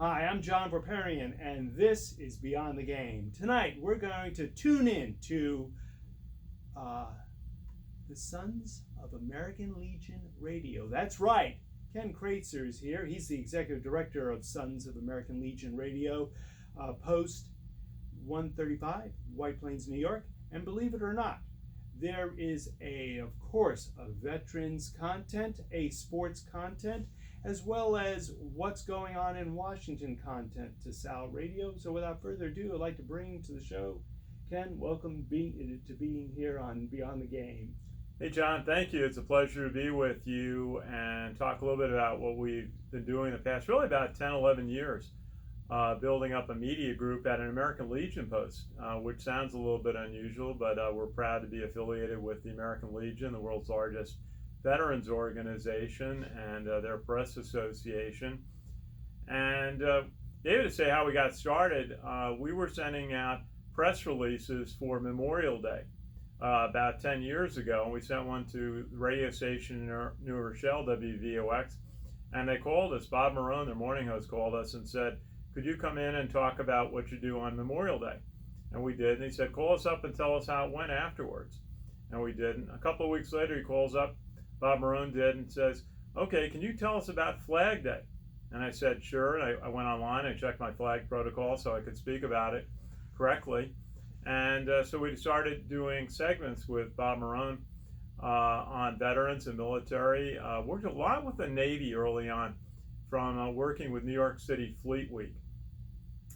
Hi, I'm John Vorperian, and this is Beyond the Game. Tonight, we're going to tune in to the Sons of American Legion Radio. That's right, Ken Kraetzer is here. He's the executive director of Sons of American Legion Radio, Post 135, White Plains, New York. And believe it or not, there is of course, a veterans content, a sports content, as well as what's going on in Washington content to Sal Radio. So without further ado, I'd like to bring to the show, Ken, welcome to being here on Beyond the Game. Hey John, thank you. It's a pleasure to be with you and talk a little bit about what we've been doing in the past, really about 10, 11 years, building up a media group at an American Legion post, which sounds a little bit unusual, but we're proud to be affiliated with the American Legion, the world's largest veterans organization, and their press association. And maybe to say how we got started, we were sending out press releases for Memorial Day about 10 years ago, and we sent one to the radio station in New Rochelle, WVOX, and they called us. Bob Marone, their morning host, called us and said, could you come in and talk about what you do on Memorial Day? And we did, and he said, call us up and tell us how it went afterwards. And we did, and a couple of weeks later he calls up, Bob Marone did, and says, okay, can you tell us about Flag Day? And I said, sure. And I went online and checked my flag protocol so I could speak about it correctly. And so we started doing segments with Bob Marone on veterans and military. Worked a lot with the Navy early on, from working with New York City Fleet Week,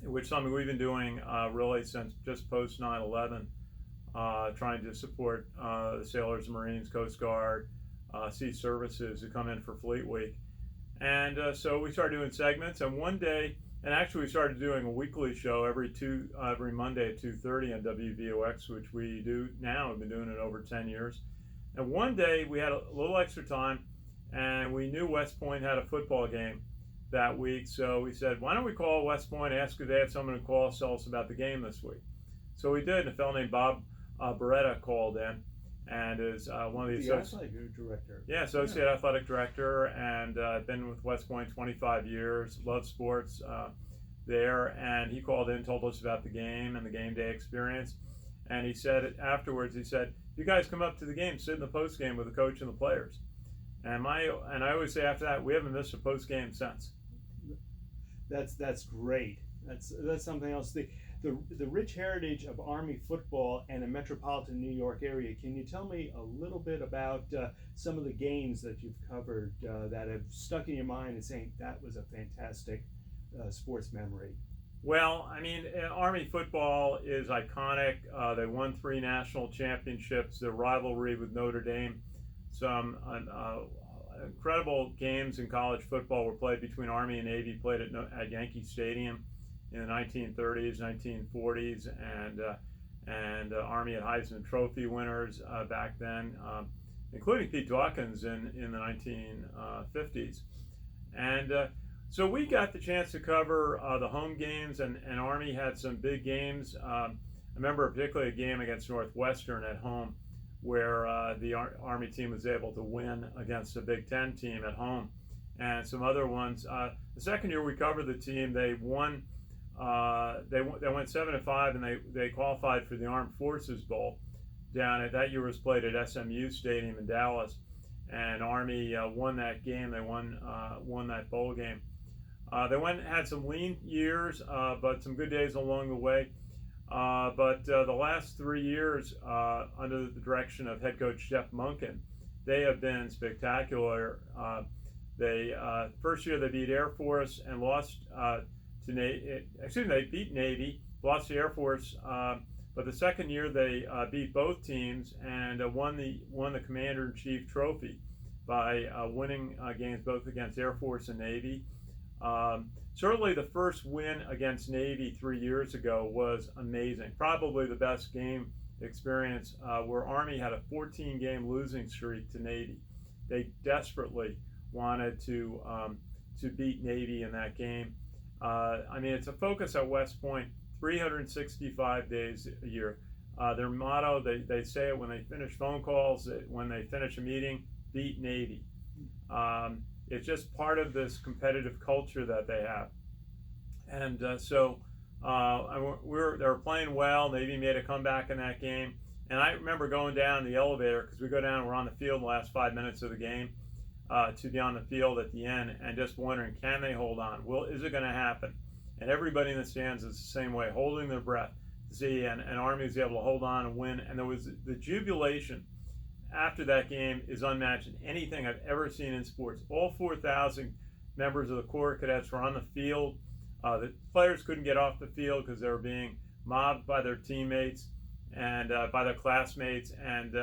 which is something we've been doing really since just post 9/11, trying to support the sailors, Marines, Coast Guard, sea services who come in for Fleet Week. And so we started doing segments, and one day, and actually we started doing a weekly show every Monday at 2:30 on WVOX, which we do now. We've been doing it over 10 years. And one day we had a little extra time, and we knew West Point had a football game that week. So we said, why don't we call West Point, ask if they had someone to call, tell us about the game this week. So we did, and a fellow named Bob Beretta called in, and is one of the athletic director. Yeah, associate athletic director, and been with West Point 25 years. Love sports there, and he called in, told us about the game and the game day experience. And he said afterwards, he said, "You guys come up to the game, sit in the post game with the coach and the players." And I always say after that, we haven't missed a post game since. That's great. That's something else. The rich heritage of Army football and a metropolitan New York area. Can you tell me a little bit about some of the games that you've covered that have stuck in your mind and saying that was a fantastic sports memory? Well, I mean, Army football is iconic. They won 3 national championships. Their rivalry with Notre Dame, some incredible games in college football were played between Army and Navy, played at Yankee Stadium in the 1930s, 1940s, and Army had Heisman Trophy winners back then, including Pete Dawkins in the 1950s. And so we got the chance to cover the home games, and Army had some big games. I remember particularly a game against Northwestern at home, where the Army team was able to win against a Big Ten team at home, and some other ones. The second year we covered the team, they won. They went 7-5, and they qualified for the Armed Forces Bowl. That year was played at SMU Stadium in Dallas, and Army won that game. They won that bowl game. They had some lean years, but some good days along the way. But the last 3 years, under the direction of head coach Jeff Monken, they have been spectacular. First year they beat Air Force and lost to Navy. They beat Navy, lost to Air Force. But the second year they beat both teams and won the Commander-in-Chief trophy by winning games both against Air Force and Navy. Certainly the first win against Navy 3 years ago was amazing. Probably the best game experience, where Army had a 14-game losing streak to Navy. They desperately wanted to beat Navy in that game. I mean, it's a focus at West Point 365 days a year. Their motto, they say it when they finish phone calls, when they finish a meeting, beat Navy. It's just part of this competitive culture that they have. And they were playing well. Navy made a comeback in that game. And I remember going down the elevator, because we go down, we're on the field in the last 5 minutes of the game, to be on the field at the end, and just wondering, can they hold on? Is it going to happen? And everybody in the stands is the same way, holding their breath to see, and Army was able to hold on and win. And there was the jubilation after that game is unmatched in anything I've ever seen in sports. All 4,000 members of the Corps of Cadets were on the field. The players couldn't get off the field because they were being mobbed by their teammates and by their classmates. And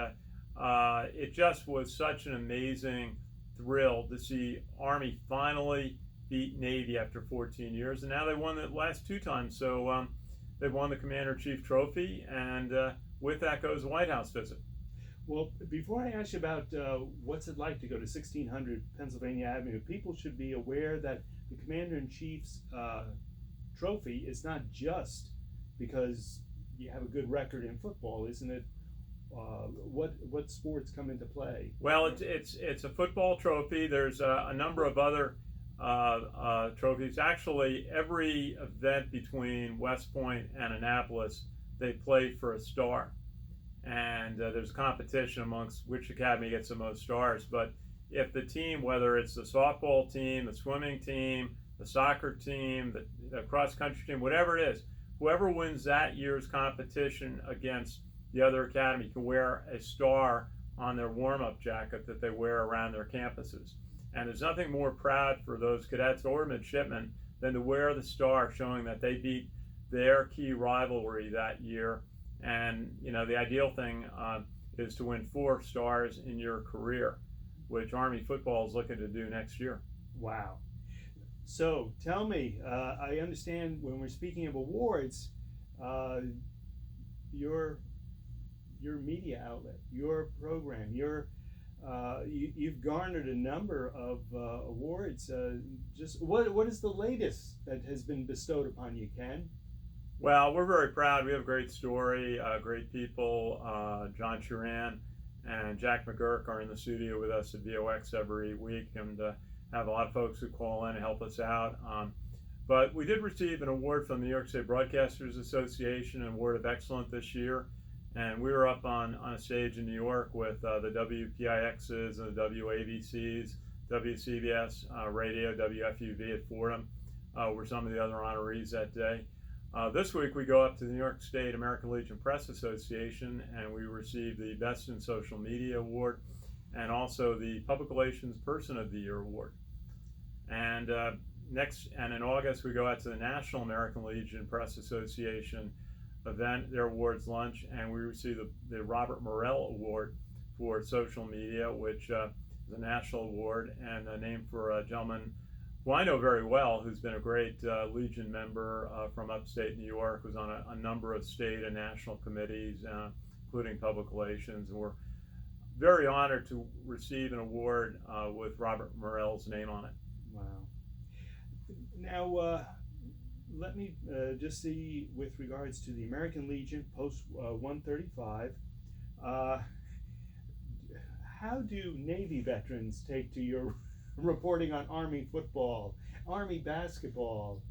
it just was such an amazing thrill to see Army finally beat Navy after 14 years. And now they won the last 2 times. So they've won the Commander-in-Chief Trophy. And with that goes the White House visit. Well, before I ask you about what's it like to go to 1600 Pennsylvania Avenue, people should be aware that the Commander-in-Chief's trophy is not just because you have a good record in football, isn't it? What sports come into play? Well, it's a football trophy. There's a number of other trophies. Actually, every event between West Point and Annapolis, they play for a star. And there's competition amongst which academy gets the most stars. But if the team, whether it's the softball team, the swimming team, the soccer team, the cross-country team, whatever it is, whoever wins that year's competition against the other academy can wear a star on their warm-up jacket that they wear around their campuses. And there's nothing more proud for those cadets or midshipmen than to wear the star showing that they beat their key rivalry that year. And, the ideal thing is to win 4 stars in your career, which Army football is looking to do next year. Wow. So tell me, I understand when we're speaking of awards, your media outlet, your program, you've garnered a number of awards. Just what is the latest that has been bestowed upon you, Ken? Well, we're very proud. We have a great story, great people. John Vorperian and Jack McGurk are in the studio with us at VOX every week, and have a lot of folks who call in and help us out. But we did receive an award from the New York State Broadcasters Association, an award of excellence this year. And we were up on a stage in New York with the WPIXs and the WABCs, WCBS Radio, WFUV at Fordham were some of the other honorees that day. This week we go up to the New York State American Legion Press Association, and we receive the Best in Social Media Award and also the Public Relations Person of the Year Award. And in August we go out to the National American Legion Press Association event, their awards lunch, and we receive the Robert Morrell Award for social media, which is a national award and named for a gentleman who I know very well, who's been a great Legion member from upstate New York, who's on a number of state and national committees, including public relations. And we're very honored to receive an award with Robert Morrell's name on it. Wow. Now, let me just see, with regards to the American Legion, Post 135, how do Navy veterans take to your reporting on Army football, Army basketball?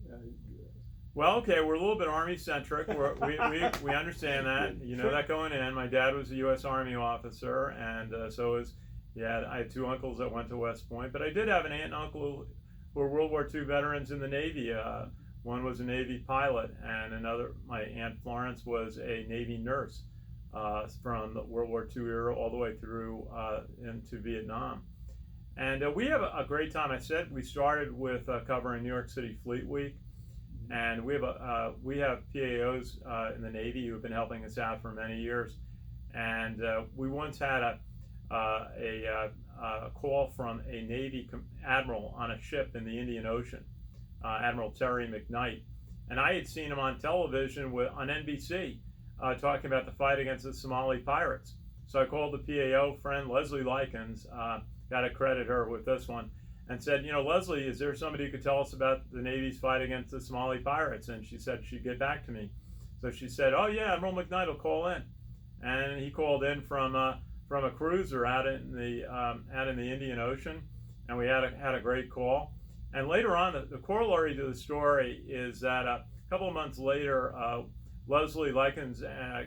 Well, okay, we're a little bit Army-centric. We understand that. You know that going in. My dad was a U.S. Army officer, and I had 2 uncles that went to West Point, but I did have an aunt and uncle who were World War II veterans in the Navy. One was a Navy pilot, and my Aunt Florence was a Navy nurse from the World War II era all the way through into Vietnam. And we have a great time. I said we started with covering New York City Fleet Week, and we have PAOs in the Navy who have been helping us out for many years. And we once had a call from a Navy admiral on a ship in the Indian Ocean. Admiral Terry McKnight, and I had seen him on television on NBC talking about the fight against the Somali pirates. So I called the PAO friend, Leslie Likens, got to credit her with this one, and said, Leslie, is there somebody who could tell us about the Navy's fight against the Somali pirates? And she said she'd get back to me. So she said, oh yeah, Admiral McKnight will call in. And he called in from a cruiser out in the Indian Ocean, and we had a great call. And later on, the corollary to the story is that a couple of months later, Leslie Likens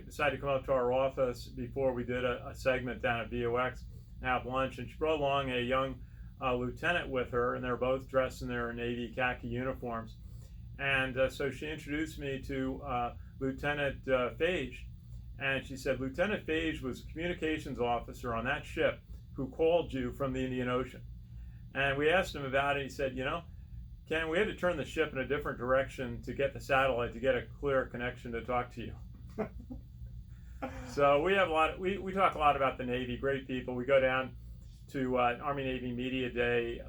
decided to come up to our office before we did a segment down at VOX and have lunch, and she brought along a young lieutenant with her, and they're both dressed in their Navy khaki uniforms. And so she introduced me to Lieutenant Fage, and she said, Lieutenant Fage was a communications officer on that ship who called you from the Indian Ocean. And we asked him about it. He said, Ken, we had to turn the ship in a different direction to get the satellite to get a clear connection to talk to you. So we have we talk a lot about the Navy, great people. We go down to Army Navy Media Day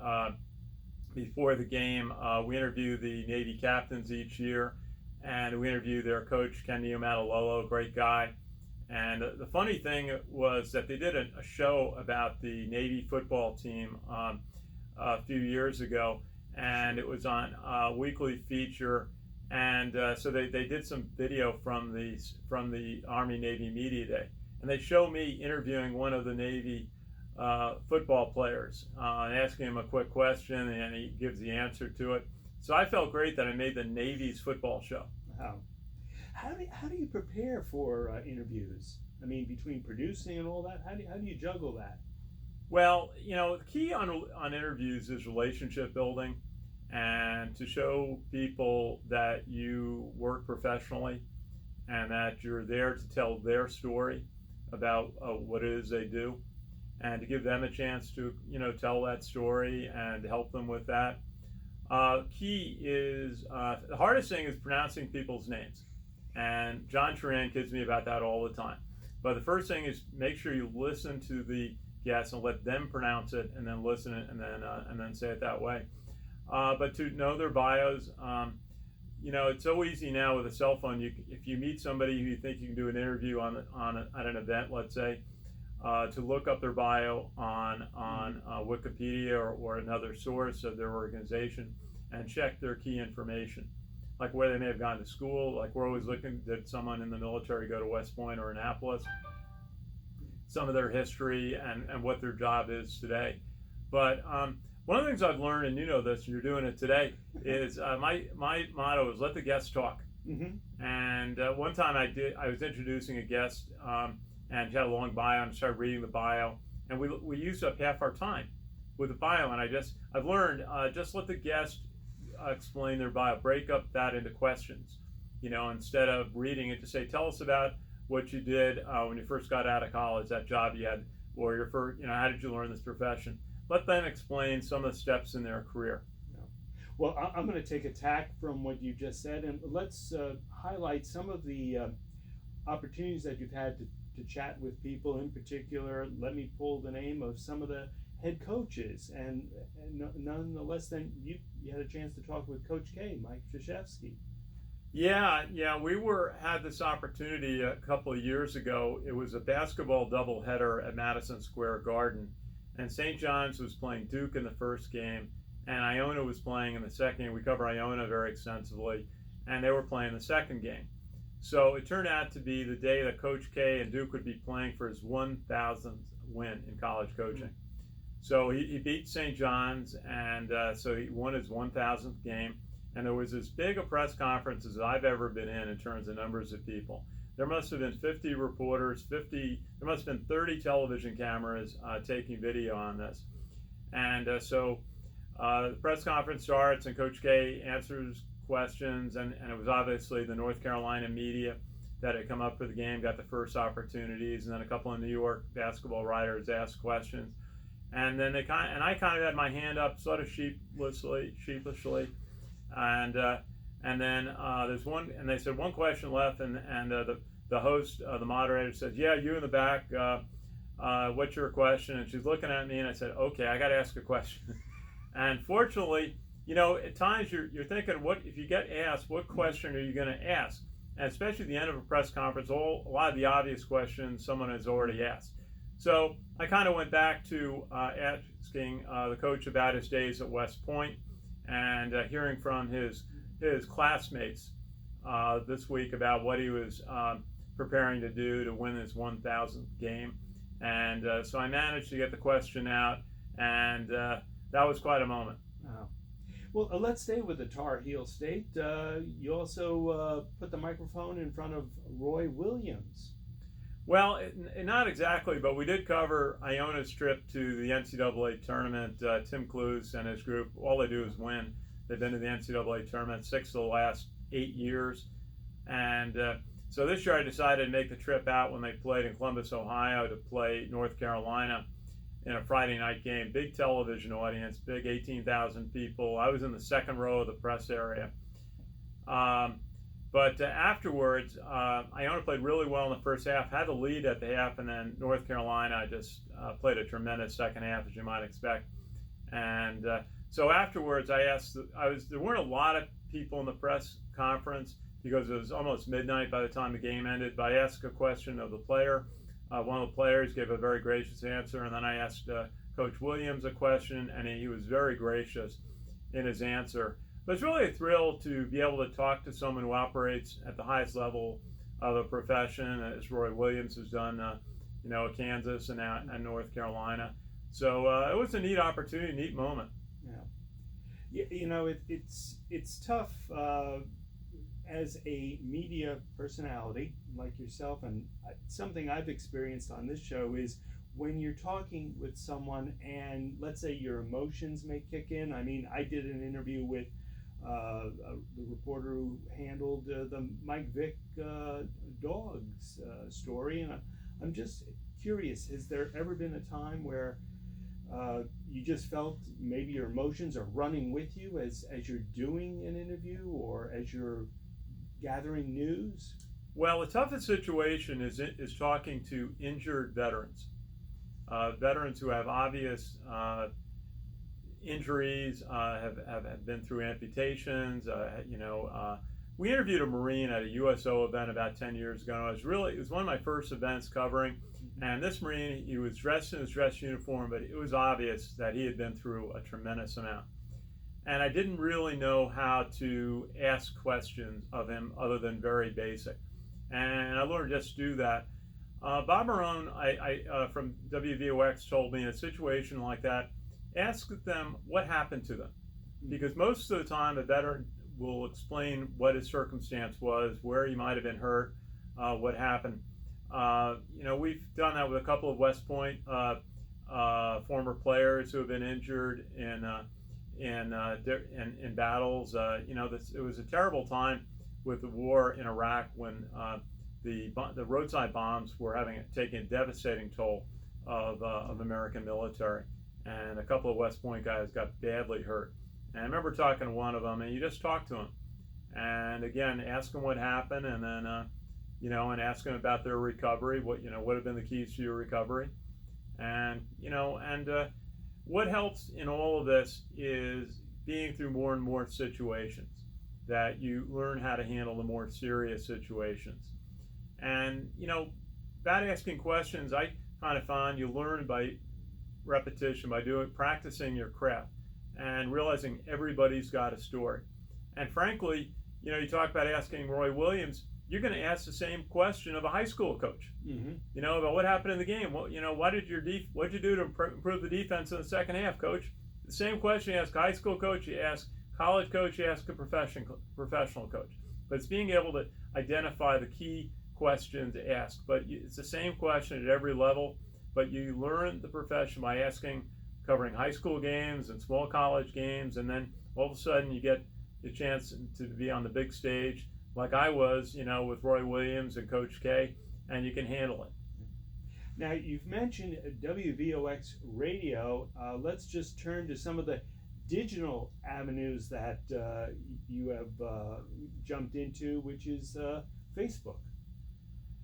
before the game. We interview the Navy captains each year, and we interview their coach, Ken Kraetzer, great guy. And the funny thing was that they did a show about the Navy football team a few years ago, and it was on a weekly feature. And so they did some video from the Army Navy Media Day, and they show me interviewing one of the Navy football players and asking him a quick question, and he gives the answer to it. So I felt great that I made the Navy's football show. Wow. How do you prepare for interviews? I mean, between producing and all that, how do you juggle that? Well, the key on interviews is relationship building, and to show people that you work professionally and that you're there to tell their story about what it is they do, and to give them a chance to tell that story and help them with that. Key is the hardest thing is pronouncing people's names, and John Vorperian kids me about that all the time. But the first thing is make sure you listen to the guests and let them pronounce it, and then listen it, and then say it that way. But to know their bios, it's so easy now with a cell phone. If you meet somebody who you think you can do an interview at an event, let's say, to look up their bio on Wikipedia or another source of their organization, and check their key information, like where they may have gone to school. Like we're always looking, did someone in the military go to West Point or Annapolis? Some of their history and what their job is today. But one of the things I've learned, and you know this, and you're doing it today, is my motto is let the guests talk. Mm-hmm. And one time I was introducing a guest, and she had a long bio, and I started reading the bio, and we used up half our time with the bio. And I've learned just let the guest explain their bio, break up that into questions, instead of reading it. To say, tell us about what you did when you first got out of college, that job you had, or your first, how did you learn this profession? Let them explain some of the steps in their career. Well, I'm going to take a tack from what you just said, and let's highlight some of the opportunities that you've had to chat with people. In particular, let me pull the name of some of the head coaches, and nonetheless, then you had a chance to talk with Coach K, Mike Krzyzewski. Yeah, we had this opportunity a couple of years ago. It was a basketball doubleheader at Madison Square Garden, and St. John's was playing Duke in the first game, and Iona was playing in the second game. We cover Iona very extensively, and they were playing the second game. So it turned out to be the day that Coach K and Duke would be playing for his 1,000th win in college coaching. Mm-hmm. So he beat St. John's, and so he won his 1,000th game. And there was as big a press conference as I've ever been in terms of numbers of people. There must have been 50 reporters, there must have been 30 television cameras taking video on this. And so the press conference starts, and Coach K answers questions, and it was obviously the North Carolina media that had come up for the game, got the first opportunities, and then a couple of New York basketball writers asked questions. And then I kind of had my hand up sort of sheepishly. And then there's one, and they said one question left, and the host, the moderator says, "Yeah, you in the back, what's your question?" And she's looking at me, and I said, "Okay, I got to ask a question." And fortunately, at times you're thinking, what if you get asked, what question are you going to ask? And especially at the end of a press conference, a lot of the obvious questions someone has already asked. So I kind of went back to asking the coach about his days at West Point, and hearing from his classmates this week about what he was preparing to do to win his 1,000th game. And so I managed to get the question out, and that was quite a moment. Wow. Well, let's stay with the Tar Heel State. You also put the microphone in front of Roy Williams. Well, not exactly, but we did cover Iona's trip to the NCAA tournament. Tim Clues and his group, all they do is win. They've been to the NCAA tournament 6 of the last 8 years. And so this year I decided to make the trip out when they played in Columbus, Ohio, to play North Carolina in a Friday night game. Big television audience, big 18,000 people. I was in the second row of the press area. But afterwards, Iona played really well in the first half, had the lead at the half, and then North Carolina just played a tremendous second half, as you might expect. And so afterwards, there weren't a lot of people in the press conference because it was almost midnight by the time the game ended, but I asked a question of the player. One of the players gave a very gracious answer, and then I asked Coach Williams a question, and he was very gracious in his answer. But it's really a thrill to be able to talk to someone who operates at the highest level of a profession, as Roy Williams has done, at Kansas and North Carolina. So it was a neat opportunity, neat moment. Yeah, it's tough as a media personality like yourself, and something I've experienced on this show is when you're talking with someone and let's say your emotions may kick in. I mean, I did an interview with the reporter who handled the Mike Vick dogs story, and I'm just curious, has there ever been a time where you just felt maybe your emotions are running with you as you're doing an interview or as you're gathering news? Well, the toughest situation is talking to injured veterans, veterans who have obvious injuries, have been through amputations. We interviewed a Marine at a USO event about 10 years ago. It was one of my first events covering, and this Marine, he was dressed in his dress uniform, but it was obvious that he had been through a tremendous amount. And I didn't really know how to ask questions of him other than very basic. And I learned just to do that. Bob Marone from WVOX told me in a situation like that, ask them what happened to them. Because most of the time a veteran will explain what his circumstance was, where he might have been hurt, what happened. We've done that with a couple of West Point former players who have been injured in battles. It was a terrible time with the war in Iraq when the roadside bombs were taking a devastating toll of American military, and a couple of West Point guys got badly hurt. And I remember talking to one of them, and you just talk to them, and again, ask them what happened, and then and ask them about their recovery. What have been the keys to your recovery, and what helps in all of this is being through more and more situations that you learn how to handle the more serious situations. And about asking questions, I kind of find you learn by repetition, by practicing your craft and realizing everybody's got a story. And frankly, you talk about asking Roy Williams, you're going to ask the same question of a high school coach. Mm-hmm. About what happened in the game. Well, what'd you do to improve the defense in the second half, coach? The same question you ask a high school coach, you ask college coach, you ask a professional coach. But it's being able to identify the key question to ask. But it's the same question at every level, but you learn the profession by covering high school games and small college games, and then all of a sudden you get the chance to be on the big stage like I was, with Roy Williams and Coach K, and you can handle it. Now, you've mentioned WVOX radio. Let's just turn to some of the digital avenues that you have jumped into, which is Facebook.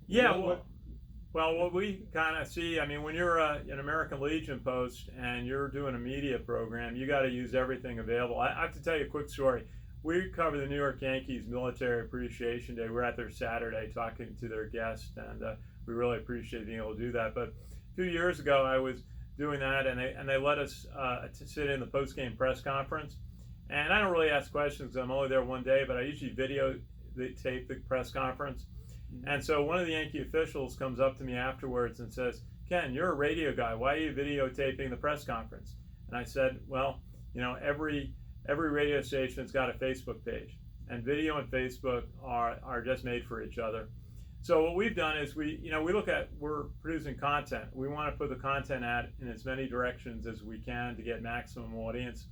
Yeah, well, what we kind of see, when you're an American Legion post and you're doing a media program, you got to use everything available. I have to tell you a quick story. We cover the New York Yankees Military Appreciation Day. We're out there Saturday talking to their guests, and we really appreciate being able to do that. But 2 years ago, I was doing that, and they let us to sit in the post-game press conference. And I don't really ask questions because I'm only there one day, but I usually tape the press conference. Mm-hmm. And so one of the Yankee officials comes up to me afterwards and says, "Ken, you're a radio guy. Why are you videotaping the press conference?" And I said, "Well, every every radio station's got a Facebook page, and video and Facebook are just made for each other. So what we've done is we're producing content. We want to put the content out in as many directions as we can to get maximum audience.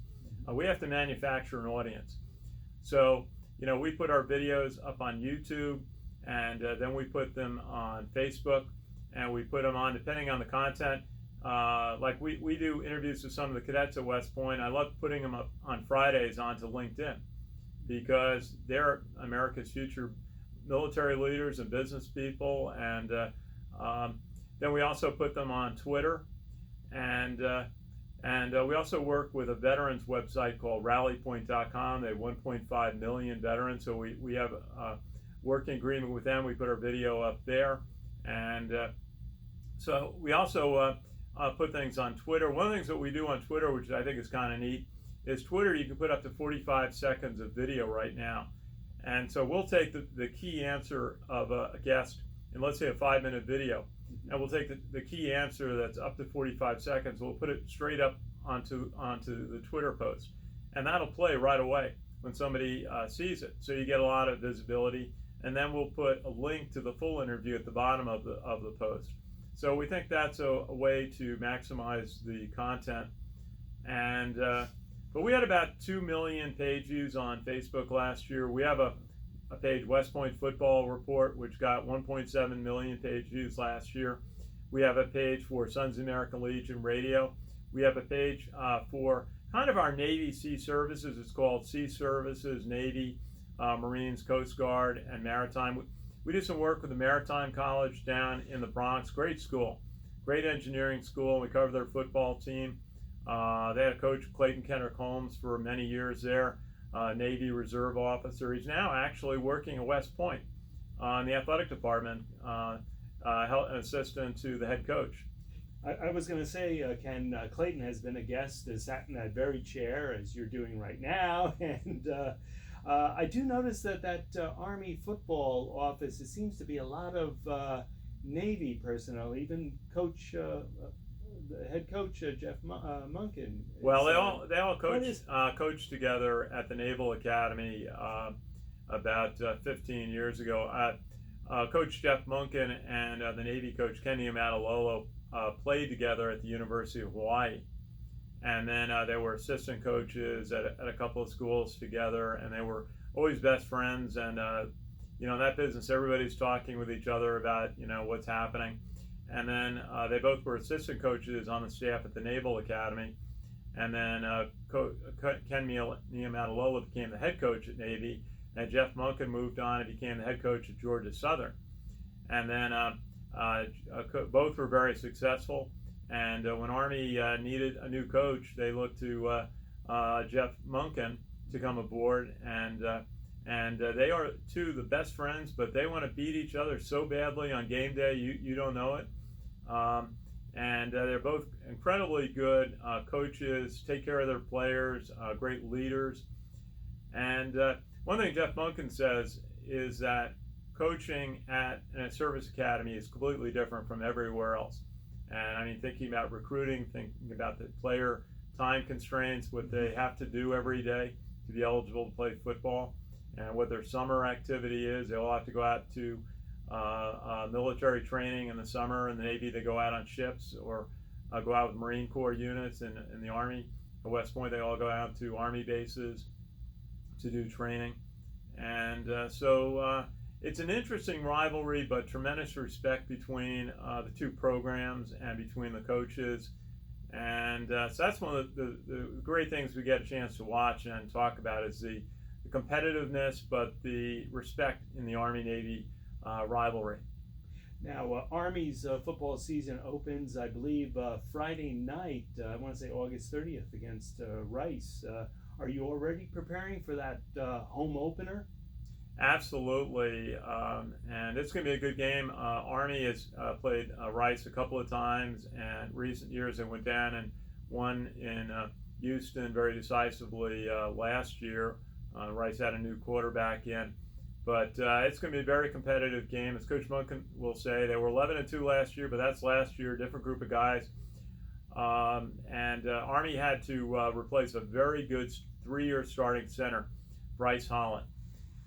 We have to manufacture an audience. So, we put our videos up on YouTube, and then we put them on Facebook, and we put them on, depending on the content. Like we do interviews with some of the cadets at West Point. I love putting them up on Fridays onto LinkedIn because they're America's future military leaders and business people. And then we also put them on Twitter, and we also work with a veterans website called rallypoint.com. They have 1.5 million veterans, so we have a working agreement with them. We put our video up there, and so we also put things on Twitter. One of the things that we do on Twitter, which I think is kind of neat, is Twitter, you can put up to 45 seconds of video right now. And so we'll take the key answer of a guest in, let's say, a 5-minute video, and we'll take the key answer that's up to 45 seconds. We'll put it straight up onto the Twitter post, and that'll play right away when somebody sees it. So you get a lot of visibility, and then we'll put a link to the full interview at the bottom of the post. So we think that's a way to maximize the content. And but we had about 2 million page views on Facebook last year. We have a page, West Point Football Report, which got 1.7 million page views last year. We have a page for Sons of American Legion Radio. We have a page for kind of our Navy Sea Services. It's called Sea Services, Navy, Marines, Coast Guard, and Maritime. We do some work with the Maritime College down in the Bronx. Great school, great engineering school. We cover their football team. They had a coach, Clayton Kendrick Holmes, for many years there, Navy Reserve officer. He's now actually working at West Point in the athletic department, an assistant to the head coach. I was going to say, Ken, Clayton has been a guest, has sat in that very chair as you're doing right now, and I do notice that Army football office, it seems to be a lot of Navy personnel, even coach. The head coach, Jeff Monken. Well, they all coached together at the Naval Academy about 15 years ago. Coach Jeff Monken and the Navy coach Kenny Amadalolo played together at the University of Hawaii, and then they were assistant coaches at a couple of schools together, and they were always best friends. And in that business, everybody's talking with each other about what's happening. And then they both were assistant coaches on the staff at the Naval Academy. And then Ken Niamatalola became the head coach at Navy, and Jeff Monken moved on and became the head coach at Georgia Southern. And then both were very successful. And when Army needed a new coach, they looked to Jeff Monken to come aboard. And they are two of the best friends, but they want to beat each other so badly on game day, you don't know it. And they're both incredibly good coaches, take care of their players, great leaders. And one thing Jeff Monken says is that coaching at a service academy is completely different from everywhere else. And I mean, thinking about recruiting, thinking about the player time constraints, what they have to do every day to be eligible to play football, and what their summer activity is. They all have to go out to military training in the summer. In the Navy, they go out on ships or go out with Marine Corps units. And in the Army, at West Point, they all go out to Army bases to do training. And so it's an interesting rivalry, but tremendous respect between the two programs and between the coaches. And so that's one of the great things we get a chance to watch and talk about is the competitiveness, but the respect in the Army-Navy rivalry. Now, Army's football season opens, I believe, Friday night, I want to say August 30th against Rice. Are you already preparing for that home opener? Absolutely, and it's going to be a good game. Army has played Rice a couple of times, and recent years they went down and won in Houston very decisively last year. Rice had a new quarterback in, but it's going to be a very competitive game. As Coach Monken will say, they were 11-2 last year, but that's last year, different group of guys. And Army had to replace a very good 3-year starting center, Bryce Holland.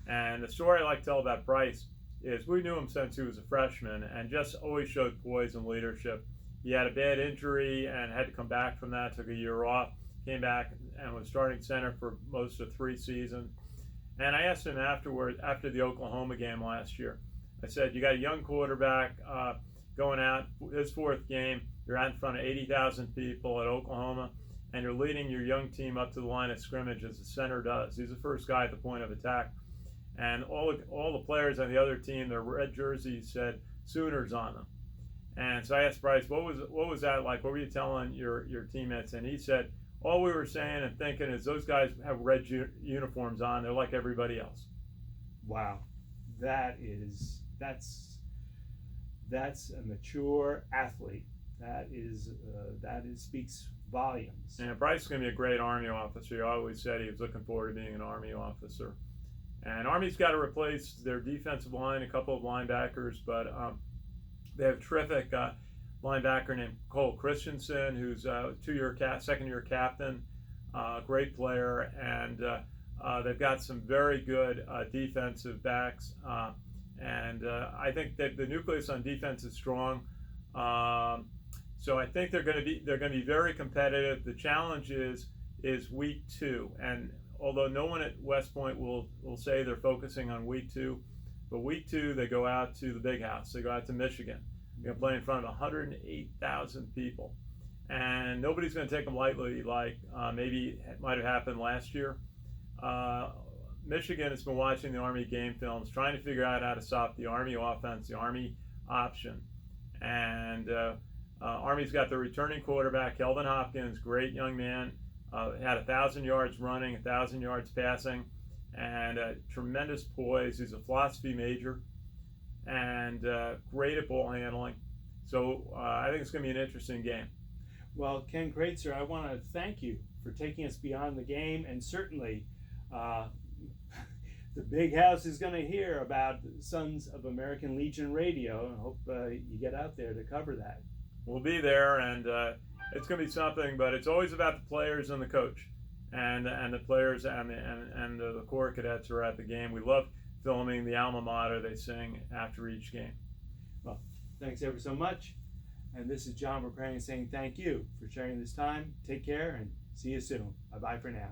And the story I like to tell about Bryce is we knew him since he was a freshman and just always showed poise and leadership. He had a bad injury and had to come back from that, took a year off, came back and was starting center for most of 3 seasons. And I asked him afterward, after the Oklahoma game last year, I said, you got a young quarterback going out, his 4th game, you're out in front of 80,000 people at Oklahoma, and you're leading your young team up to the line of scrimmage as the center does. He's the first guy at the point of attack. And all the players on the other team, their red jerseys said Sooners on them. And so I asked Bryce, what was that like? What were you telling your teammates? And he said, all we were saying and thinking is those guys have red uniforms on. They're like everybody else. Wow, that's a mature athlete. That speaks volumes. And Bryce is going to be a great Army officer. He always said he was looking forward to being an Army officer. And Army's got to replace their defensive line, a couple of linebackers, but they have a terrific linebacker named Cole Christensen, who's a second-year captain, great player, and they've got some very good defensive backs. And I think that the nucleus on defense is strong. So I think they're going to be very competitive. The challenge is week 2, and although no one at West Point will say they're focusing on week 2, but week 2 they go out to the Big House. They go out to Michigan. They're going to play in front of 108,000 people, and nobody's going to take them lightly, like maybe it might have happened last year. Michigan has been watching the Army game films, trying to figure out how to stop the Army offense, the Army option, and Army's got their returning quarterback, Kelvin Hopkins, great young man. Had 1,000 yards running, 1,000 yards passing, and tremendous poise. He's a philosophy major and great at ball handling. So I think it's going to be an interesting game. Well, Ken Kraetzer, I want to thank you for taking us beyond the game, and certainly the Big House is going to hear about Sons of American Legion Radio, and hope you get out there to cover that. We'll be there, and it's going to be something, but it's always about the players and the coach, and the players and the Corps cadets who are at the game. We love filming the alma mater they sing after each game. Well, thanks ever so much, and this is John Vorperian saying thank you for sharing this time. Take care, and see you soon. Bye-bye for now.